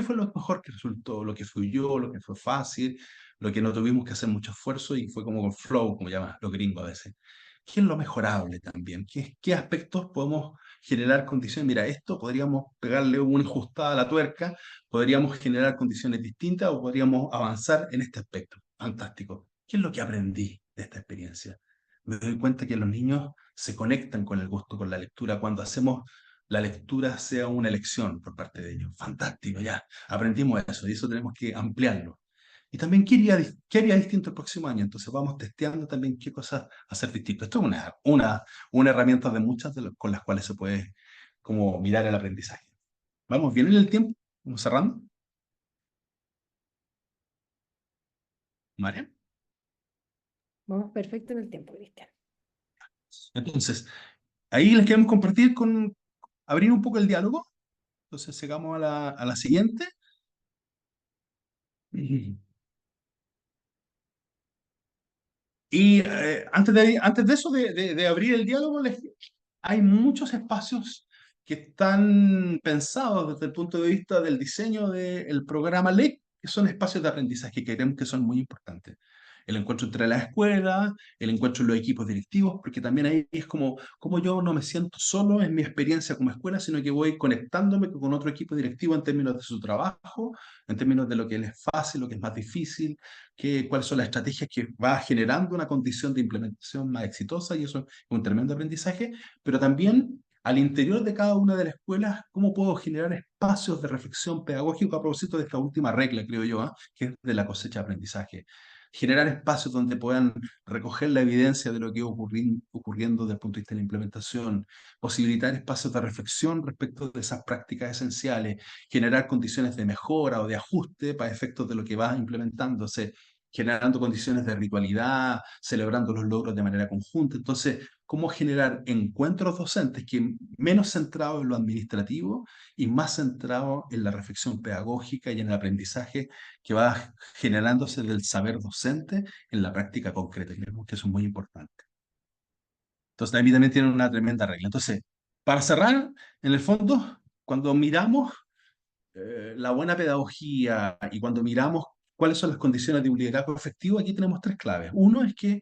fue lo mejor que resultó? Lo que fluyó, lo que fue fácil, lo que no tuvimos que hacer mucho esfuerzo y fue como con flow, como llaman los gringos a veces. ¿Qué es lo mejorable también? ¿Qué aspectos podemos generar condiciones? Mira, esto podríamos pegarle una ajustada a la tuerca, podríamos generar condiciones distintas o podríamos avanzar en este aspecto. Fantástico. ¿Qué es lo que aprendí de esta experiencia? Me doy cuenta que los niños se conectan con el gusto, con la lectura, cuando hacemos la lectura sea una elección por parte de ellos. Fantástico, ya, aprendimos eso y eso tenemos que ampliarlo. Y también qué haría distinto el próximo año. Entonces vamos testeando también qué cosas hacer distinto. Esto es una herramienta de muchas con las cuales se puede como mirar el aprendizaje. ¿Vamos bien en el tiempo? ¿Vamos cerrando? ¿María? Vamos perfecto en el tiempo, Cristian. Entonces, ahí les queremos compartir abrir un poco el diálogo. Entonces, llegamos a la siguiente. Y antes de eso, de abrir el diálogo, hay muchos espacios que están pensados desde el punto de vista del diseño del programa LEC, que son espacios de aprendizaje que creemos que son muy importantes. El encuentro entre las escuelas, el encuentro en los equipos directivos, porque también ahí es como yo no me siento solo en mi experiencia como escuela, sino que voy conectándome con otro equipo directivo en términos de su trabajo, en términos de lo que les es fácil, lo que es más difícil, cuáles son las estrategias que va generando una condición de implementación más exitosa, y eso es un tremendo aprendizaje, pero también al interior de cada una de las escuelas, cómo puedo generar espacios de reflexión pedagógica a propósito de esta última regla, creo yo, que es de la cosecha de aprendizaje. Generar espacios donde puedan recoger la evidencia de lo que ocurriendo desde el punto de vista de la implementación, posibilitar espacios de reflexión respecto de esas prácticas esenciales, generar condiciones de mejora o de ajuste para efectos de lo que va implementándose, generando condiciones de ritualidad, celebrando los logros de manera conjunta. Entonces, cómo generar encuentros docentes que menos centrados en lo administrativo y más centrados en la reflexión pedagógica y en el aprendizaje que va generándose del saber docente en la práctica concreta. Y creemos que eso es muy importante. Entonces, a mí también tiene una tremenda regla. Entonces, para cerrar, en el fondo, cuando miramos la buena pedagogía y cuando miramos cuáles son las condiciones de un liderazgo efectivo, aquí tenemos 3 claves. Uno es que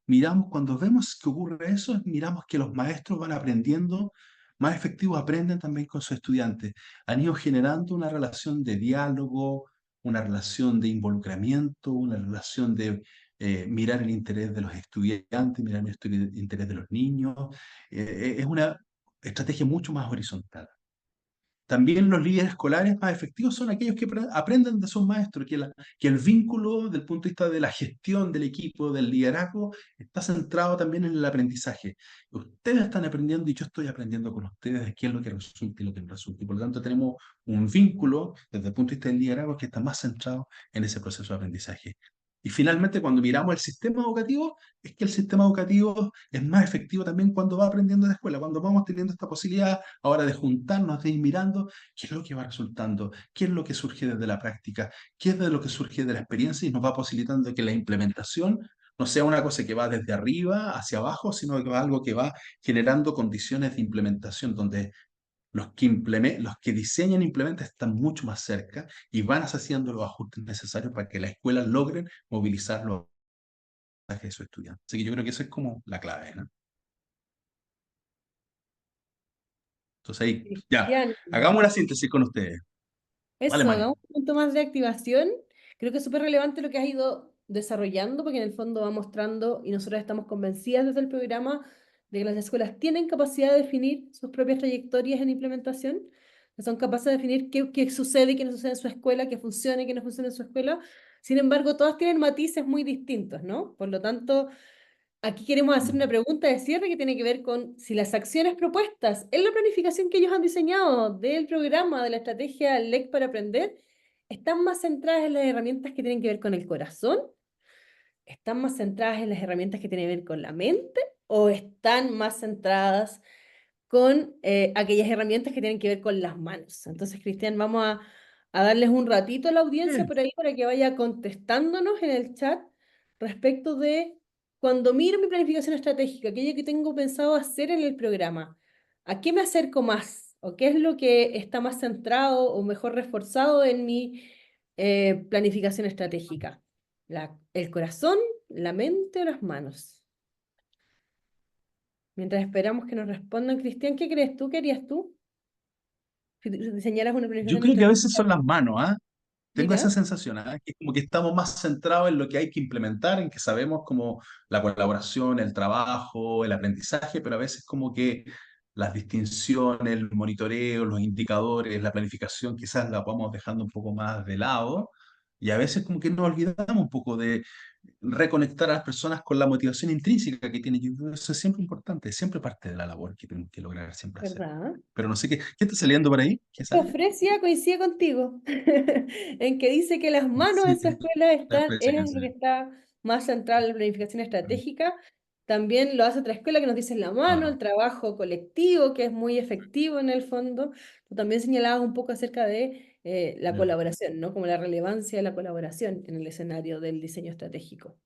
miramos, cuando vemos que ocurre eso, miramos que los maestros van aprendiendo, más efectivos aprenden también con sus estudiantes. Han ido generando una relación de diálogo, una relación de involucramiento, una relación de mirar el interés de los estudiantes, mirar el interés de los niños. Es una estrategia mucho más horizontal. también los líderes escolares más efectivos son aquellos que aprenden de sus maestros, que el vínculo del punto de vista de la gestión del equipo, del liderazgo, está centrado también en el aprendizaje. Ustedes están aprendiendo y yo estoy aprendiendo con ustedes de qué es lo que resulta y lo que no resulta. Y por lo tanto tenemos un vínculo desde el punto de vista del liderazgo que está más centrado en ese proceso de aprendizaje. Y finalmente, cuando miramos el sistema educativo, es que el sistema educativo es más efectivo también cuando va aprendiendo en la escuela, cuando vamos teniendo esta posibilidad ahora de juntarnos, de ir mirando qué es lo que va resultando, qué es lo que surge desde la práctica, qué es de lo que surge de la experiencia y nos va posibilitando que la implementación no sea una cosa que va desde arriba hacia abajo, sino que va algo que va generando condiciones de implementación donde los que diseñan e implementan están mucho más cerca y van haciendo los ajustes necesarios para que las escuelas logren movilizar los de sus estudiantes. Así que yo creo que eso es como la clave, ¿no? Entonces ahí, ya, Cristian, hagamos una síntesis con ustedes. Vale, eso, Mari. hagamos un punto más de activación. Creo que es súper relevante lo que has ido desarrollando, porque en el fondo va mostrando, y nosotros estamos convencidas desde el programa, de que las escuelas tienen capacidad de definir sus propias trayectorias en implementación, que son capaces de definir qué sucede y qué no sucede en su escuela, qué funciona y qué no funciona en su escuela. Sin embargo, todas tienen matices muy distintos, ¿no? Por lo tanto, aquí queremos hacer una pregunta de cierre que tiene que ver con si las acciones propuestas en la planificación que ellos han diseñado del programa, de la estrategia LEC para aprender, están más centradas en las herramientas que tienen que ver con el corazón, están más centradas en las herramientas que tienen que ver con la mente o están más centradas con aquellas herramientas que tienen que ver con las manos. Entonces, Cristian, vamos a darles un ratito a la audiencia Bien. por ahí para que vaya contestándonos en el chat respecto de cuando miro mi planificación estratégica, aquello que tengo pensado hacer en el programa, ¿a qué me acerco más? ¿O qué es lo que está más centrado o mejor reforzado en mi planificación estratégica? ¿El corazón, la mente o las manos? Mientras esperamos que nos respondan, Cristian, ¿qué crees tú? ¿Qué harías tú? Si diseñaras una Yo planificación creo que a veces estratégica. son las manos, ¿ah? Tengo esa Mira, sensación, ¿ah? Que como que estamos más centrados en lo que hay que implementar, en que sabemos como la colaboración, el trabajo, el aprendizaje, pero a veces como que las distinciones, el monitoreo, los indicadores, la planificación, quizás la vamos dejando un poco más de lado. Y a veces como que nos olvidamos un poco de reconectar a las personas con la motivación intrínseca que tienen. Yo creo que eso es siempre importante, es siempre parte de la labor que tenemos que lograr siempre hacer. ¿verdad? Pero no sé qué está saliendo por ahí, ¿qué sale? Fresia coincide contigo en que dice que las manos Sí, en su escuela la están, experiencia es lo que cansa. está más central en la planificación estratégica. También lo hace otra escuela que nos dice la mano, el Claro. trabajo colectivo, que es muy efectivo en el fondo. Tú también señalabas un poco acerca de la Ya. colaboración, ¿no? Como la relevancia de la colaboración en el escenario del diseño estratégico.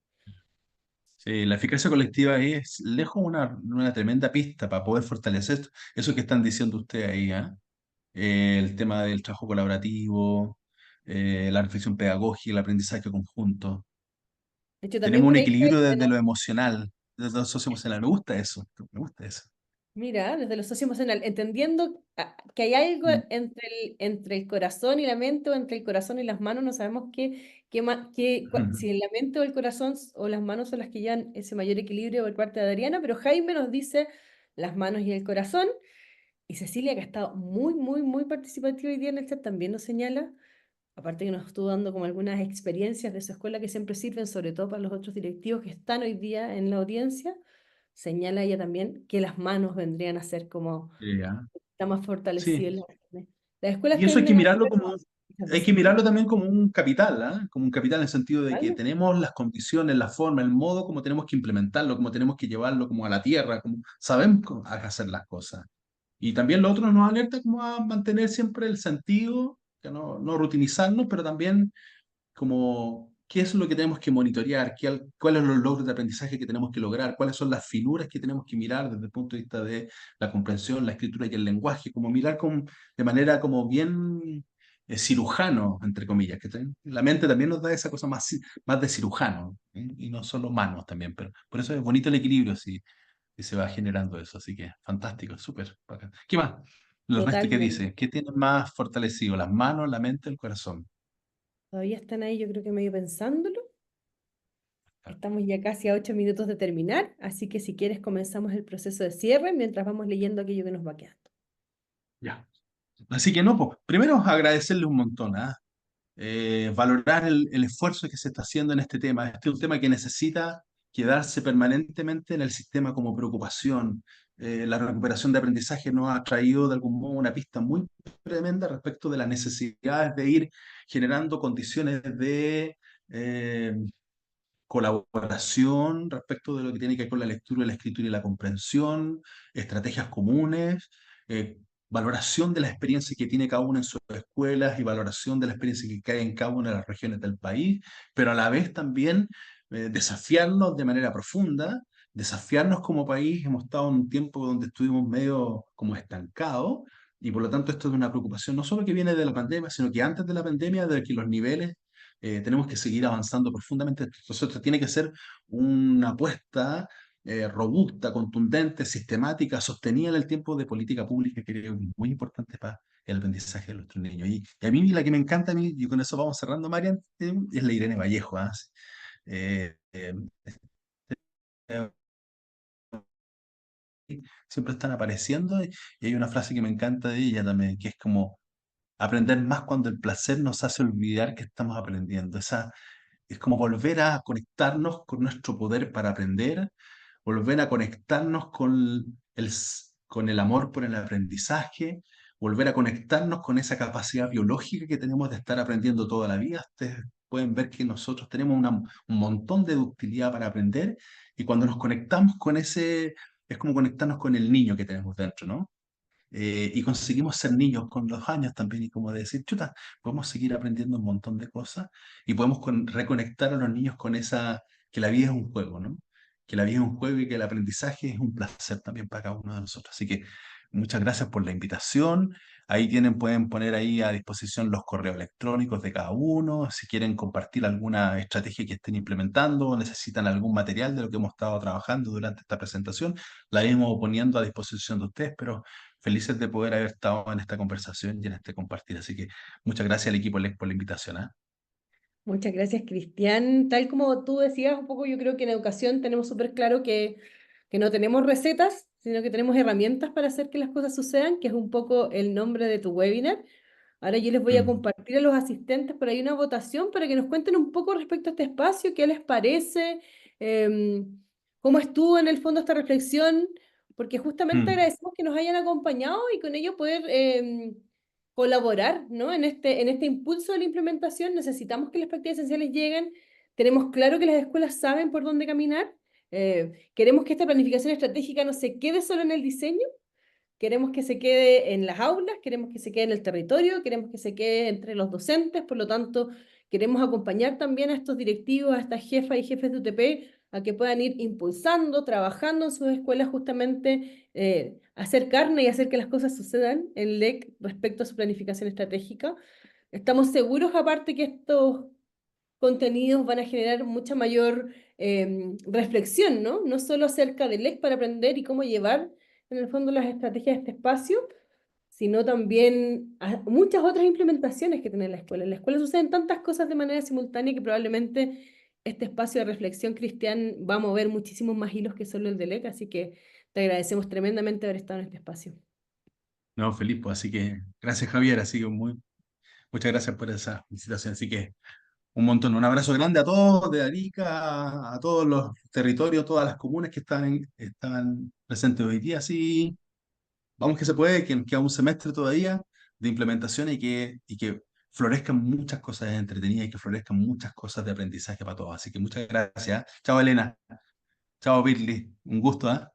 Sí, la eficacia colectiva ahí es lejos una tremenda pista para poder fortalecer eso que están diciendo ustedes ahí, ¿ah? El tema del trabajo colaborativo, la reflexión pedagógica, el aprendizaje conjunto. De hecho, también Tenemos un por ahí equilibrio desde lo emocional, desde lo socioemocional. Me gusta eso, me gusta eso. mira, desde lo socioemocional, entendiendo que hay algo Mm. entre el corazón y la mente o entre el corazón y las manos, no sabemos si la mente o el corazón o las manos son las que llevan ese mayor equilibrio por parte de Adriana, pero Jaime nos dice las manos y el corazón, y Cecilia, que ha estado muy, muy, muy participativa hoy día en el chat, también nos señala, aparte que nos estuvo dando como algunas experiencias de su escuela que siempre sirven, sobre todo para los otros directivos que están hoy día en la audiencia. Señala ella también que las manos vendrían a ser como Ya. está más fortalecido Sí, en la carne. Las escuelas y eso hay que tienden a mirarlo hacerlo como, muchas hay veces, que ¿no? mirarlo también como un capital, ¿ah? Como un capital en el sentido de que ¿Vale? tenemos las condiciones, la forma, el modo como tenemos que implementarlo, como tenemos que llevarlo como a la tierra, como sabemos cómo hacer las cosas. Y también lo otro nos alerta como a mantener siempre el sentido, que no rutinizarnos, pero también como qué es lo que tenemos que monitorear, cuáles son los logros de aprendizaje que tenemos que lograr, cuáles son las finuras que tenemos que mirar desde el punto de vista de la comprensión, la escritura y el lenguaje, como mirar de manera como bien cirujano, entre comillas, que la mente también nos da esa cosa más de cirujano, ¿eh? Y no solo manos también, pero por eso es bonito el equilibrio si se va generando eso, así que fantástico, súper bacán. ¿Qué más? ¿El resto qué Totalmente. dice? ¿Qué tiene más fortalecido? ¿Las manos, la mente, el corazón? Todavía están ahí, yo creo que medio pensándolo. Estamos ya casi a 8 minutos de terminar, así que si quieres comenzamos el proceso de cierre mientras vamos leyendo aquello que nos va quedando. Ya. Así que no, pues, primero agradecerle un montón, ¿ah? Valorar el esfuerzo que se está haciendo en este tema. Este es un tema que necesita quedarse permanentemente en el sistema como preocupación. La recuperación de aprendizaje nos ha traído de algún modo una pista muy tremenda respecto de las necesidades de ir generando condiciones de eh, colaboración respecto de lo que tiene que ver con la lectura, la escritura y la comprensión, estrategias comunes, eh, valoración de las experiencias que tiene cada una en sus escuelas y valoración de la experiencia que hay en cada una de las regiones del país, pero a la vez también desafiarnos de manera profunda, desafiarnos como país. Hemos estado en un tiempo donde estuvimos medio como estancados. Y por lo tanto esto es una preocupación no solo que viene de la pandemia, sino que antes de la pandemia, de que los niveles tenemos que seguir avanzando profundamente. Entonces, esto tiene que ser una apuesta robusta, contundente, sistemática, sostenida en el tiempo de política pública, que creo que es muy importante para el aprendizaje de nuestros niños. Y a mí la que me encanta, a mí, y con eso vamos cerrando, Marian, es la Irene Vallejo. ¿Ah? Eh, eh, eh, Siempre están apareciendo y hay una frase que me encanta de ella también, que es como aprender más cuando el placer nos hace olvidar que estamos aprendiendo. Esa, es como volver a conectarnos con nuestro poder para aprender, volver a conectarnos con el amor por el aprendizaje, volver a conectarnos con esa capacidad biológica que tenemos de estar aprendiendo toda la vida. Ustedes pueden ver que nosotros tenemos un montón de ductilidad para aprender y cuando nos conectamos con ese, es como conectarnos con el niño que tenemos dentro, ¿no? Y conseguimos ser niños con los años también y como decir, chuta, podemos seguir aprendiendo un montón de cosas y podemos reconectar a los niños con esa, que la vida es un juego, ¿no? Que la vida es un juego y que el aprendizaje es un placer también para cada uno de nosotros. Así que muchas gracias por la invitación. Ahí tienen, pueden poner ahí a disposición los correos electrónicos de cada uno, si quieren compartir alguna estrategia que estén implementando o necesitan algún material de lo que hemos estado trabajando durante esta presentación, la iremos poniendo a disposición de ustedes, pero felices de poder haber estado en esta conversación y en este compartir. Así que muchas gracias al equipo LEC por la invitación. ¿Ah? Muchas gracias, Cristian. Tal como tú decías un poco, yo creo que en educación tenemos súper claro que no tenemos recetas, sino que tenemos herramientas para hacer que las cosas sucedan, que es un poco el nombre de tu webinar. Ahora yo les voy a Mm, compartir a los asistentes por ahí una votación para que nos cuenten un poco respecto a este espacio, qué les parece, cómo estuvo en el fondo esta reflexión, porque justamente mm. agradecemos que nos hayan acompañado y con ello poder colaborar, ¿no? En este impulso de la implementación necesitamos que las prácticas esenciales lleguen, tenemos claro que las escuelas saben por dónde caminar, queremos que esta planificación estratégica no se quede solo en el diseño. Queremos que se quede en las aulas, queremos que se quede en el territorio, queremos que se quede entre los docentes, por lo tanto, queremos acompañar también a estos directivos, a estas jefas y jefes de UTP, a que puedan ir impulsando, trabajando en sus escuelas justamente, hacer carne y hacer que las cosas sucedan en LEC respecto a su planificación estratégica. Estamos seguros, aparte, que estos contenidos van a generar mucha mayor reflexión, ¿no? No solo acerca del LEC para aprender y cómo llevar en el fondo las estrategias de este espacio, sino también a muchas otras implementaciones que tiene la escuela. En la escuela suceden tantas cosas de manera simultánea que probablemente este espacio de reflexión, Cristian, va a mover muchísimos más hilos que solo el del LEC, así que te agradecemos tremendamente haber estado en este espacio. No, feliz, pues, así que gracias Javier, así que muchas gracias por esa felicitación. Así que un montón, un abrazo grande a todos de Arica, a todos los territorios, todas las comunas que están presentes hoy día. Así, vamos que se puede, que queda un semestre todavía de implementación y que florezcan muchas cosas entretenidas y que florezcan muchas cosas de aprendizaje para todos. Así que muchas gracias. Chao Elena, chao Birly, un gusto, ¿ah?